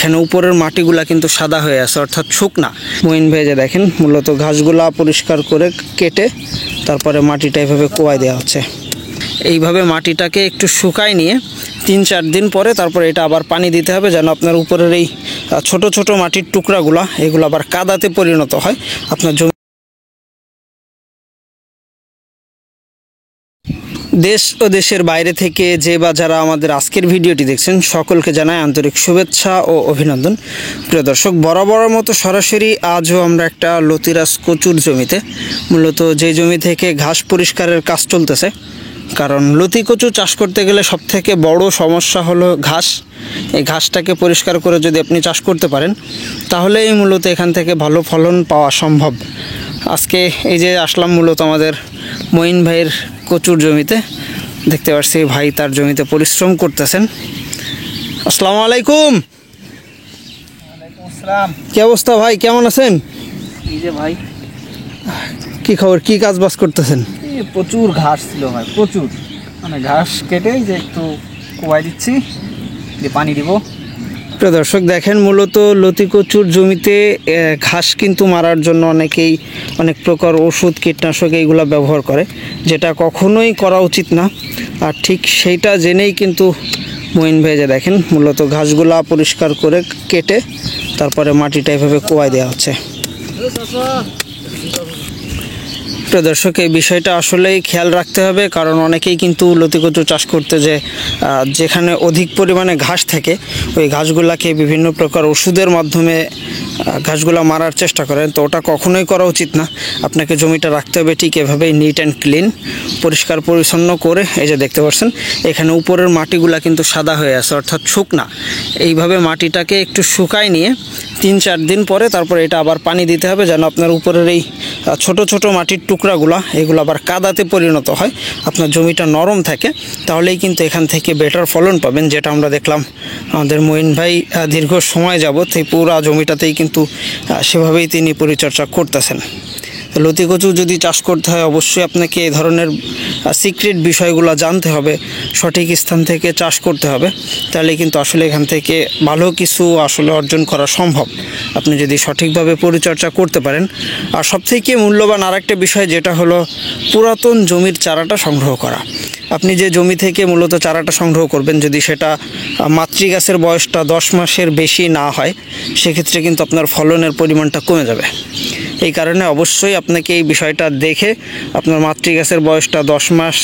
এখানে উপরের মাটিগুলা কিন্তু সাদা হয়ে আছে, অর্থাৎ শুকনা। মঈন ভাই যে দেখেন মূলত ঘাসগুলা পরিষ্কার করে কেটে তারপরে মাটিটা এভাবে কোয়াই দেওয়া হচ্ছে। এইভাবে মাটিটাকে একটু শুকায় নিয়ে 3-4 দিন পরে তারপরে এটা আবার পানি দিতে হবে, যেন আপনার উপরের এই ছোট ছোট মাটির টুকরাগুলা এগুলো আবার কাদাতে পরিণত হয়। আপনার জমি দেশ ও দেশের বাইরে থেকে যে বা যারা আমাদের আজকের ভিডিওটি দেখছেন সকলকে জানাই আন্তরিক শুভেচ্ছা ও অভিনন্দন। প্রিয় দর্শক, বরাবরের মতো সরাসরি আজও আমরা একটা লতিরাজ কচুর জমিতে, মূলত যে জমি থেকে ঘাস পরিষ্কারের কাজ চলতেছে। কারণ লতি কচু চাষ করতে গেলে সবথেকে বড় সমস্যা হলো ঘাস। এই ঘাসটাকে পরিষ্কার করে যদি আপনি চাষ করতে পারেন তাহলেই মূলত এখান থেকে ভালো ফলন পাওয়া সম্ভব। আজকে এই যে আসলাম মূলত আমাদের মঈন ভাইয়ের কচুর জমিতে, দেখতে পাচ্ছি ভাই তার জমিতে পরিশ্রম করতেছেন। আসসালামু আলাইকুম। ওয়ালাইকুম আসসালাম। কি অবস্থা ভাই, কেমন আছেন? এই যে ভাই, কি খবর, কি কাজ বাজ করতেছেন? এই প্রচুর ঘাস ছিল ভাই, প্রচুর, মানে ঘাস কেটে যে একটু কোয়াই দিচ্ছি, দিয়ে পানি দিব। প্রিয় দর্শক দেখেন, মূলত লতি কচুর জমিতে ঘাস কিন্তু মারার জন্য অনেকেই অনেক প্রকার ওষুধ, কীটনাশক এইগুলো ব্যবহার করে, যেটা কখনোই করা উচিত না। আর ঠিক সেইটা জেনেই কিন্তু মঈন ভাই যে দেখেন মূলত ঘাসগুলা পরিষ্কার করে কেটে তারপরে মাটিটা এভাবে কোয়াই দেওয়া হচ্ছে। প্রিয় দর্শক, এই বিষয়টা আসলেই খেয়াল রাখতে হবে, কারণ অনেকেই কিন্তু লতি কচু চাষ করতে যে যেখানে অধিক পরিমাণে ঘাস থাকে ওই ঘাসগুলাকে বিভিন্ন প্রকার ওষুধের মাধ্যমে ঘাসগুলা মারার চেষ্টা করেন, তো ওটা কখনোই করা উচিত না। আপনাকে জমিটা রাখতে হবে ঠিক এভাবেই নিট অ্যান্ড ক্লিন, পরিষ্কার পরিচ্ছন্ন করে। এই যে দেখতে পাচ্ছেন এখানে উপরের মাটিগুলা কিন্তু সাদা হয়ে আছে, অর্থাৎ শুকনা। এইভাবে মাটিটাকে একটু শুকায় নিয়ে 3-4 দিন পরে তারপরে এটা আবার পানি দিতে হবে, যেন আপনার উপরের এই ছোট ছোট মাটির টুকরাগুলা এগুলো আবার কাদাতে পরিণত হয়, আপনার জমিটা নরম থাকে। তাহলেই কিন্তু এখান থেকে বেটার ফলন পাবেন, যেটা আমরা দেখলাম আমাদের মঈন ভাই দীর্ঘ সময় যাবত এই পুরা জমিটাতেই কিন্তু সেভাবেই তিনি পরিচর্যা করতেছেন। লতি কচু যদি চাষ করতে হয় অবশ্যই আপনাকে এই ধরনের সিক্রেট বিষয়গুলো জানতে হবে, সঠিক স্থান থেকে চাষ করতে হবে, তাহলে কিন্তু আসলে এখান থেকে ভালো কিছু আসলে অর্জন করা সম্ভব আপনি যদি সঠিকভাবে পরিচর্যা করতে পারেন। আর সবথেকে মূল্যবান আরেকটা বিষয় যেটা হলো পুরাতন জমির চারাটা সংগ্রহ করা। আপনি যে জমি থেকে মূলত চারাটা সংগ্রহ করবেন, যদি সেটা মাতৃগাছের বয়সটা 10 মাসের বেশি না হয় সেক্ষেত্রে কিন্তু আপনার ফলনের পরিমাণটা কমে যাবে। এই কারণে অবশ্যই আপনাকে এই বিষয়টা দেখে আপনার মাতৃগাছের বয়সটা 10 মাস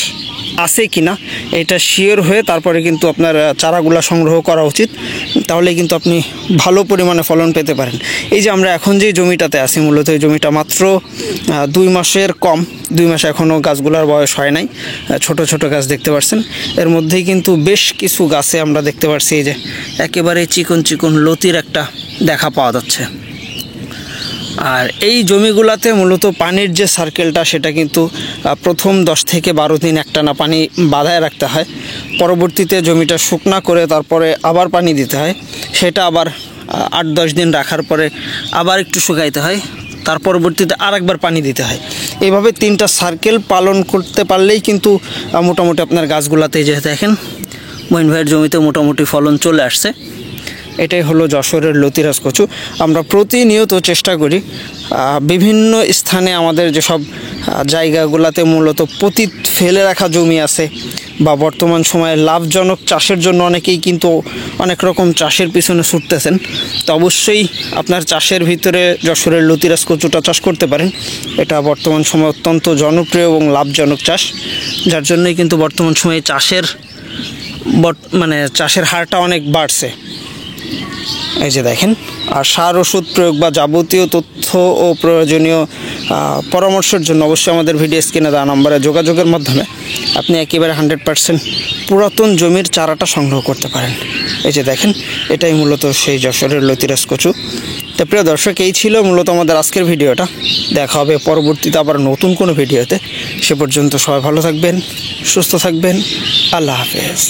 আছে কি না এটা শিওর হয়ে তারপরে কিন্তু আপনার চারাগুলা সংগ্রহ করা উচিত, তাহলে কিন্তু আপনি ভালো পরিমাণে ফলন পেতে পারেন। এই যে আমরা এখন যে জমিটাতে আছি মূলত এই জমিটা মাত্র 2 মাসের কম, 2 মাস এখনও গাছগুলার বয়স হয় নাই, ছোট ছোট গাছ দেখতে পাচ্ছেন। এর মধ্যেই কিন্তু বেশ কিছু গাছে আমরা দেখতে পাচ্ছি এই যে একেবারে চিকন চিকন লতির একটা দেখা পাওয়া যাচ্ছে। আর এই জমিগুলাতে মূলত পানির যে সার্কেলটা সেটা কিন্তু প্রথম 10 থেকে 12 দিন একটানা পানি বাঁধায় রাখতে হয়, পরবর্তীতে জমিটা শুকনা করে তারপরে আবার পানি দিতে হয়, সেটা আবার 8-10 দিন রাখার পরে আবার একটু শুকাইতে হয়, তার পরবর্তীতে আরেকবার পানি দিতে হয়। এইভাবে 3টা সার্কেল পালন করতে পারলেই কিন্তু মোটামুটি আপনার গাছগুলাতে যে দেখেন মঈন ভাইয়ের জমিতে মোটামুটি ফলন চলে আসছে। এটাই হলো যশোরের লতিরাজ কচু। আমরা প্রতিনিয়ত চেষ্টা করি বিভিন্ন স্থানে আমাদের যেসব জায়গাগুলোতে মূলত পতিত ফেলে রাখা জমি আছে বা বর্তমান সময়ে লাভজনক চাষের জন্য অনেকেই কিন্তু অনেক রকম চাষের পিছনে ছুটতেছেন, তো অবশ্যই আপনার চাষের ভিতরে যশোরের লতিরাজ কচুটা চাষ করতে পারেন। এটা বর্তমান সময়ে অত্যন্ত জনপ্রিয় এবং লাভজনক চাষ, যার জন্যই কিন্তু বর্তমান সময়ে চাষের হারটা অনেক বাড়ছে। এই যে দেখেন, আর সার ওষুধ প্রয়োগ বা যাবতীয় তথ্য ও প্রয়োজনীয় পরামর্শের জন্য অবশ্যই আমাদের ভিডিও স্ক্রিনে দেওয়া নম্বরে যোগাযোগের মাধ্যমে আপনি একেবারে 100% পুরাতন জমির চারাটা সংগ্রহ করতে পারেন। এই যে দেখেন, এটাই মূলত সেই যশোরের লতিরাজ কচু। তো প্রিয় দর্শক, এই ছিল মূলত আমাদের আজকের ভিডিওটা। দেখা হবে পরবর্তীতে আবার নতুন কোনো ভিডিওতে। সে পর্যন্ত সবাই ভালো থাকবেন, সুস্থ থাকবেন। আল্লাহ হাফেজ।